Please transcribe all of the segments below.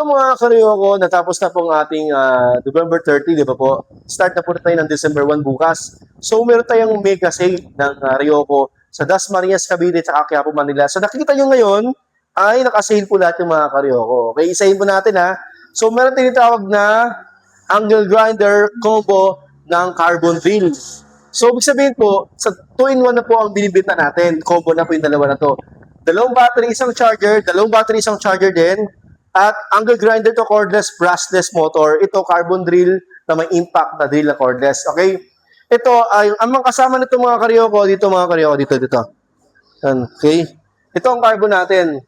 Mga karyoko, natapos na pong ating November 30, di ba po? Start na po tayo ng December 1 bukas. So, meron tayong mega sale ng Ryoko sa Dasmariñas, Cavite, at Quiapo, Manila. So, nakikita nyo ngayon, ay nakasale po lahat yung mga karyoko. Okay, isahin po natin ha. So, meron tinatawag na angle grinder combo ng carbon drill. So, ibig sabihin po, sa 2-in-1 na po ang binibenta natin. Combo na po yung dalawa na to. Dalawang battery, isang charger, isang charger din. At angle grinder to cordless brushless motor. Ito carbon drill na may impact na drill na cordless. Okay? Ito ay ang mga kasama nito mga karyoko dito dito. Yan, okay? Ito ang carbon natin.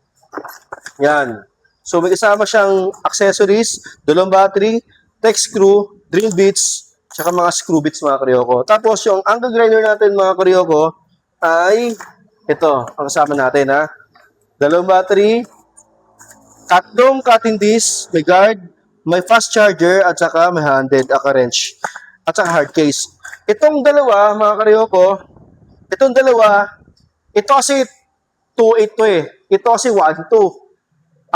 Yan. So may kasama siyang accessories, dalawang battery, tech screw, drill bits, saka mga screw bits mga karyoko. Tapos yung angle grinder natin mga karyoko ay ito ang kasama natin ha. Dalawang battery, tatlong cutting disc, may guard, may fast charger, at saka may handed, wrench, at saka hard case. Itong dalawa, mga karyoko, ito kasi 2.8 to eh. Ito kasi 1.2.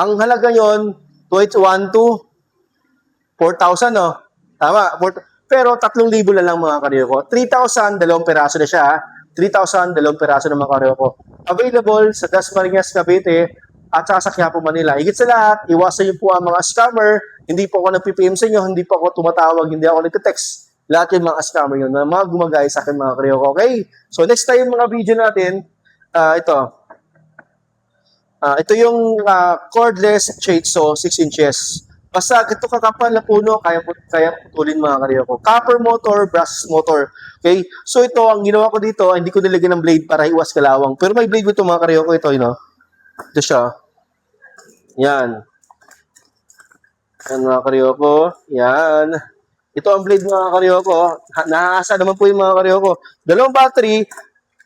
Ang halaga nyon, 2.8, 1.2, 4,000 no? Tama, pero 3,000 na lang mga karyoko. 3,000, dalawang peraso na siya. 3,000, dalawang peraso na mga karyoko. Available sa Dasmariñas, Cavite, at saka sa Quiapo, Manila. Higit sa lahat, iwasan niyo po ang mga scammer. Hindi po ako nag-PPM sa inyo, hindi po ako tumatawag, hindi ako nag-text. Lahat yung mga scammer yun, na mga gumagaya sa akin mga karyoko. Okay? So next time mga video natin, ito. Ito yung cordless chainsaw 6 inches. Basta ito kakapal na puno, kaya putulin mga karyoko. Copper motor, brass motor. Okay? So ito, ang ginawa ko dito, hindi ko nilagyan ng blade para iwas kalawang. Pero may blade ito mga karyoko, ito, you know? Ito siya. Yan. Yan mga karyoko. Yan. Ito ang blade mga karyoko. Nakakasa naman po yung mga karyoko. Dalawang battery,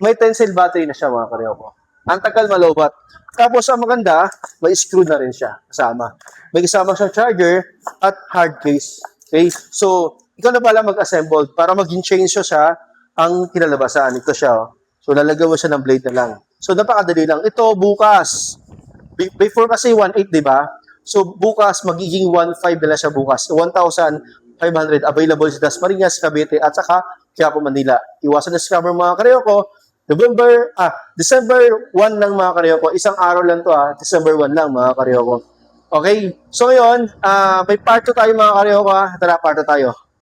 may tensile battery na siya mga karyoko. Ang tagal malobat. Tapos ang maganda, may screw na rin siya kasama. May kasama siyang charger at hard case. Okay? So, ikaw na pala mag-assemble para maging chainsaw siya ang kinalabasan. Ito siya. Oh. So, lalagyan mo siya ng blade na lang. So, napakadali lang. Ito, bukas. Before kasi 1.8, di ba? So, bukas, magiging 1.5 na lang siya bukas. 1,500 available sa Dasmariñas, Cavite, at saka Quiapo, Manila. Iwasan na scammer mga karyoko. December 1 lang mga karyoko. Isang araw lang to December 1 lang mga karyoko. Okay? So, ngayon, may part 2 tayo mga karyoko. Tara, part 2 tayo.